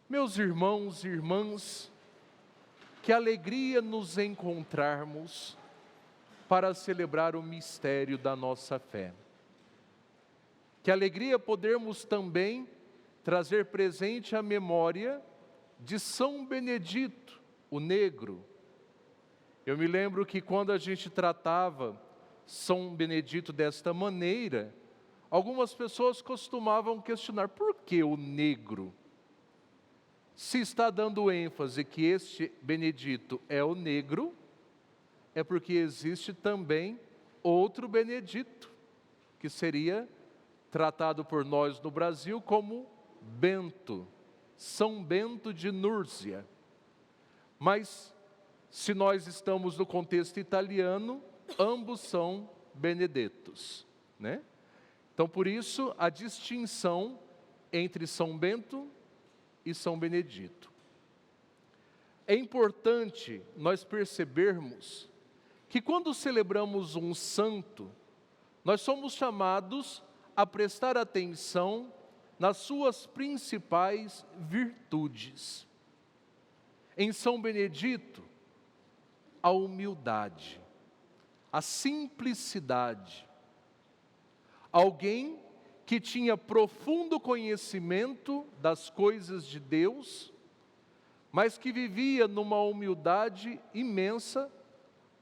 Meus irmãos e irmãs, que alegria nos encontrarmos para celebrar o mistério da nossa fé. Que alegria podermos também trazer presente a memória de São Benedito, o Negro. Eu me lembro que quando a gente tratava São Benedito desta maneira, algumas pessoas costumavam questionar: por que o negro? Se está dando ênfase que este Benedito é o negro, é porque existe também outro Benedito, que seria tratado por nós no Brasil como Bento, São Bento de Núrcia. Mas, se nós estamos no contexto italiano, ambos são Benedettos, né? Então, por isso, a distinção entre São Bento e São Benedito. É importante nós percebermos que quando celebramos um santo, nós somos chamados a prestar atenção nas suas principais virtudes. Em São Benedito, a humildade, a simplicidade. Alguém que tinha profundo conhecimento das coisas de Deus, mas que vivia numa humildade imensa,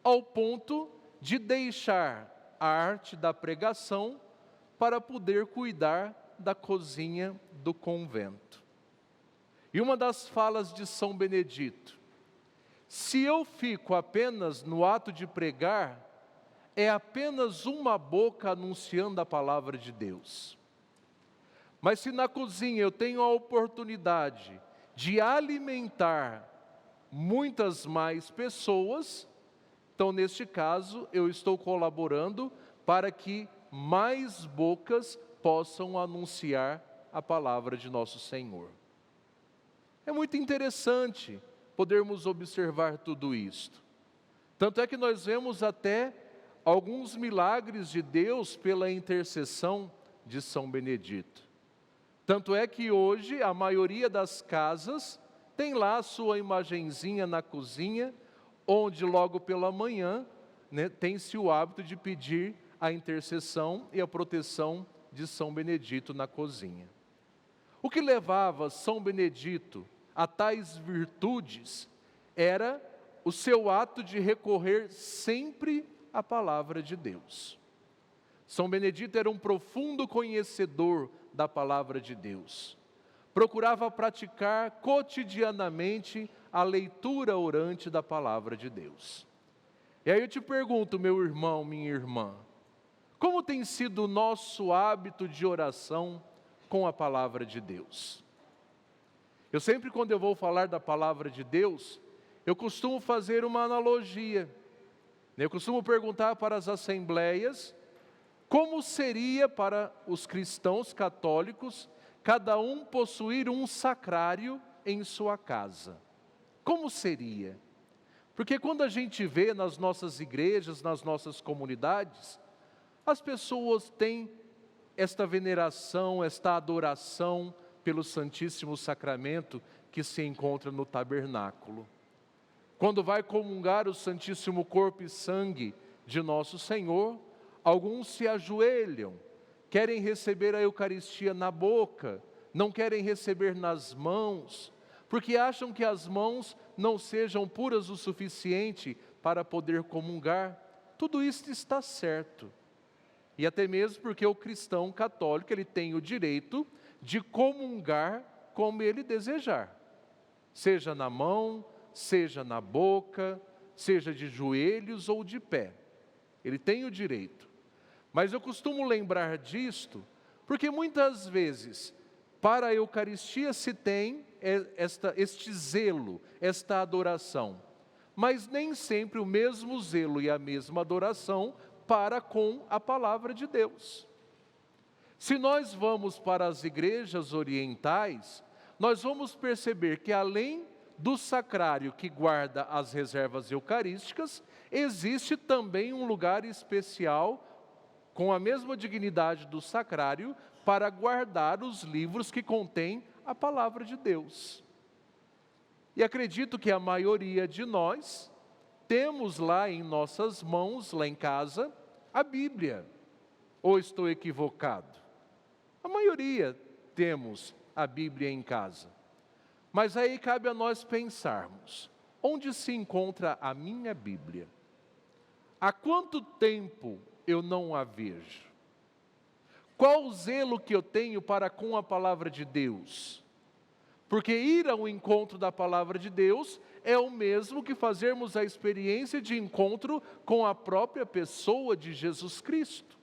ao ponto de deixar a arte da pregação para poder cuidar da cozinha do convento. E uma das falas de São Benedito: se eu fico apenas no ato de pregar, é apenas uma boca anunciando a palavra de Deus. Mas se na cozinha eu tenho a oportunidade de alimentar muitas mais pessoas, então neste caso eu estou colaborando para que mais bocas possam anunciar a palavra de nosso Senhor. É muito interessante podermos observar tudo isto. Tanto é que nós vemos até alguns milagres de Deus pela intercessão de São Benedito. Tanto é que hoje a maioria das casas tem lá a sua imagenzinha na cozinha, onde logo pela manhã, né, tem-se o hábito de pedir a intercessão e a proteção de São Benedito na cozinha. O que levava São Benedito a tais virtudes era o seu ato de recorrer sempre à palavra de Deus. São Benedito era um profundo conhecedor da palavra de Deus. Procurava praticar cotidianamente a leitura orante da palavra de Deus. E aí eu te pergunto, meu irmão, minha irmã, como tem sido o nosso hábito de oração com a palavra de Deus? Eu sempre, quando eu vou falar da palavra de Deus, eu costumo fazer uma analogia. Eu costumo perguntar para as assembleias como seria para os cristãos católicos cada um possuir um sacrário em sua casa. Como seria? Porque quando a gente vê nas nossas igrejas, nas nossas comunidades, as pessoas têm esta veneração, esta adoração pelo Santíssimo Sacramento que se encontra no tabernáculo. Quando vai comungar o Santíssimo Corpo e Sangue de nosso Senhor, alguns se ajoelham, querem receber a Eucaristia na boca, não querem receber nas mãos, porque acham que as mãos não sejam puras o suficiente para poder comungar. Tudo isso está certo. E até mesmo porque o cristão católico, ele tem o direito de comungar como ele desejar. Seja na mão, seja na boca, seja de joelhos ou de pé. Ele tem o direito. Mas eu costumo lembrar disto, porque muitas vezes, para a Eucaristia se tem este zelo, esta adoração. Mas nem sempre o mesmo zelo e a mesma adoração para com a palavra de Deus. Se nós vamos para as igrejas orientais, nós vamos perceber que além do sacrário que guarda as reservas eucarísticas, existe também um lugar especial, com a mesma dignidade do sacrário, para guardar os livros que contêm a palavra de Deus. E acredito que a maioria de nós temos lá em nossas mãos, lá em casa, a Bíblia. Ou estou equivocado? A maioria temos a Bíblia em casa. Mas aí cabe a nós pensarmos, onde se encontra a minha Bíblia? Há quanto tempo eu não a vejo? Qual o zelo que eu tenho para com a palavra de Deus? Porque ir ao encontro da palavra de Deus é o mesmo que fazermos a experiência de encontro com a própria pessoa de Jesus Cristo.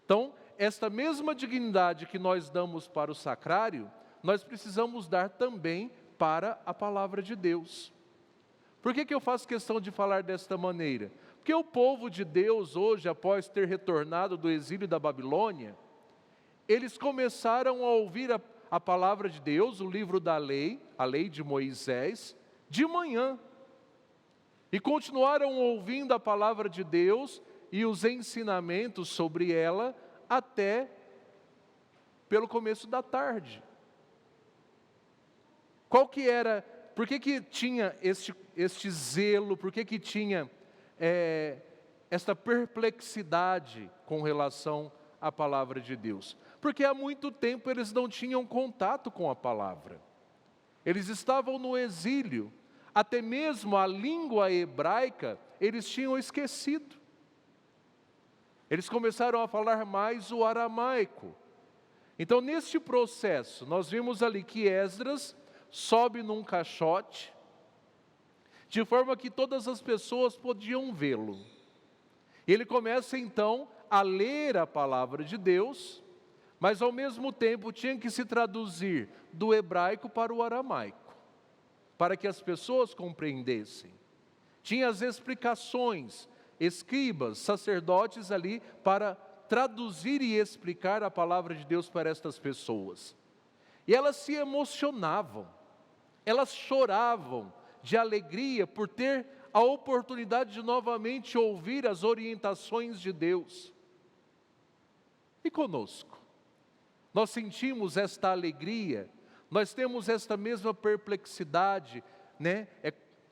Então, esta mesma dignidade que nós damos para o sacrário, nós precisamos dar também para a palavra de Deus. Por que eu faço questão de falar desta maneira? Porque o povo de Deus hoje, após ter retornado do exílio da Babilônia, eles começaram a ouvir a palavra de Deus, o livro da lei, a lei de Moisés, de manhã. E continuaram ouvindo a palavra de Deus e os ensinamentos sobre ela até pelo começo da tarde. Qual que era, por que tinha este zelo, por que tinha esta perplexidade com relação à palavra de Deus? Porque há muito tempo eles não tinham contato com a palavra. Eles estavam no exílio, até mesmo a língua hebraica eles tinham esquecido. Eles começaram a falar mais o aramaico. Então, neste processo, nós vimos ali que Esdras sobe num caixote, de forma que todas as pessoas podiam vê-lo. Ele começa então a ler a palavra de Deus, mas ao mesmo tempo tinha que se traduzir do hebraico para o aramaico, para que as pessoas compreendessem. Tinha as explicações, escribas, sacerdotes ali para traduzir e explicar a palavra de Deus para estas pessoas. E elas se emocionavam, elas choravam de alegria por ter a oportunidade de novamente ouvir as orientações de Deus. E conosco? Nós sentimos esta alegria, nós temos esta mesma perplexidade, né?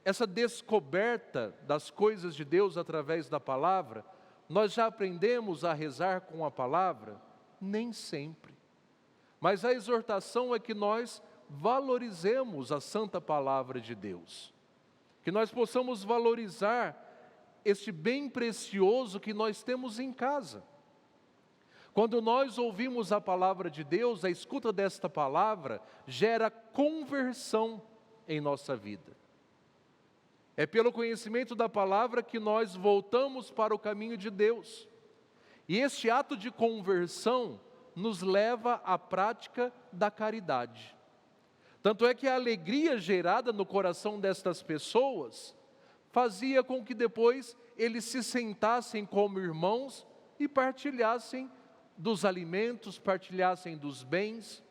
Essa descoberta das coisas de Deus através da palavra. Nós já aprendemos a rezar com a palavra? Nem sempre. Mas a exortação é que nós valorizemos a santa palavra de Deus. Que nós possamos valorizar este bem precioso que nós temos em casa. Quando nós ouvimos a palavra de Deus, a escuta desta palavra gera conversão em nossa vida. É pelo conhecimento da palavra que nós voltamos para o caminho de Deus. E este ato de conversão nos leva à prática da caridade. Tanto é que a alegria gerada no coração destas pessoas fazia com que depois eles se sentassem como irmãos e partilhassem dos alimentos, partilhassem dos bens.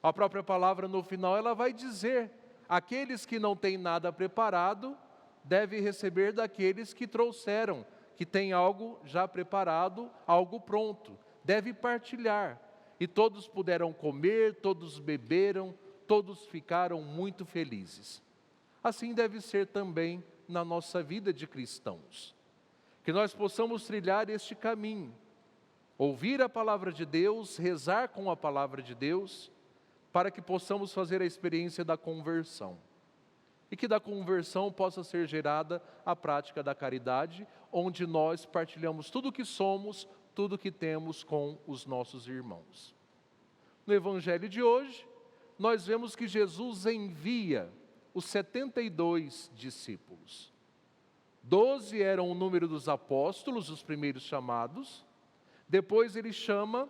A própria palavra no final ela vai dizer: aqueles que não têm nada preparado, devem receber daqueles que trouxeram, que tem algo já preparado, algo pronto, deve partilhar. E todos puderam comer, todos beberam, todos ficaram muito felizes. Assim deve ser também na nossa vida de cristãos. Que nós possamos trilhar este caminho, ouvir a palavra de Deus, rezar com a palavra de Deus, para que possamos fazer a experiência da conversão. E que da conversão possa ser gerada a prática da caridade, onde nós partilhamos tudo o que somos, tudo o que temos com os nossos irmãos. No Evangelho de hoje, nós vemos que Jesus envia os 72 discípulos. 12 eram o número dos apóstolos, os primeiros chamados. Depois ele chama,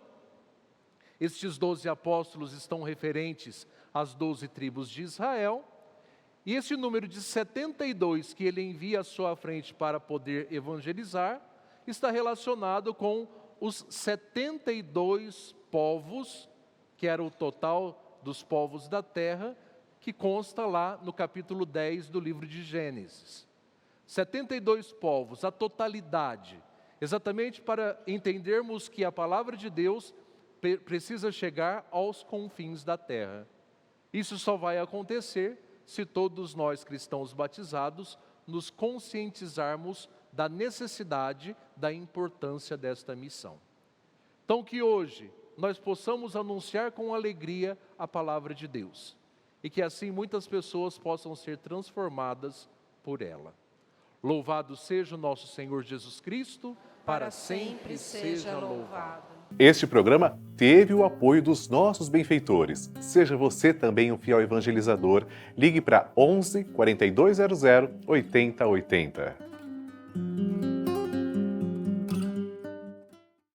estes 12 apóstolos estão referentes às 12 tribos de Israel. E esse número de 72 que ele envia à sua frente para poder evangelizar, está relacionado com os 72 povos, que era o total dos povos da terra, que consta lá no capítulo 10 do livro de Gênesis. 72 povos, a totalidade, exatamente para entendermos que a palavra de Deus precisa chegar aos confins da terra. Isso só vai acontecer se todos nós cristãos batizados nos conscientizarmos da necessidade, da importância desta missão. Então que hoje nós possamos anunciar com alegria a palavra de Deus e que assim muitas pessoas possam ser transformadas por ela. Louvado seja o nosso Senhor Jesus Cristo, para sempre seja louvado. Este programa teve o apoio dos nossos benfeitores. Seja você também um fiel evangelizador. Ligue para 11 4200 8080.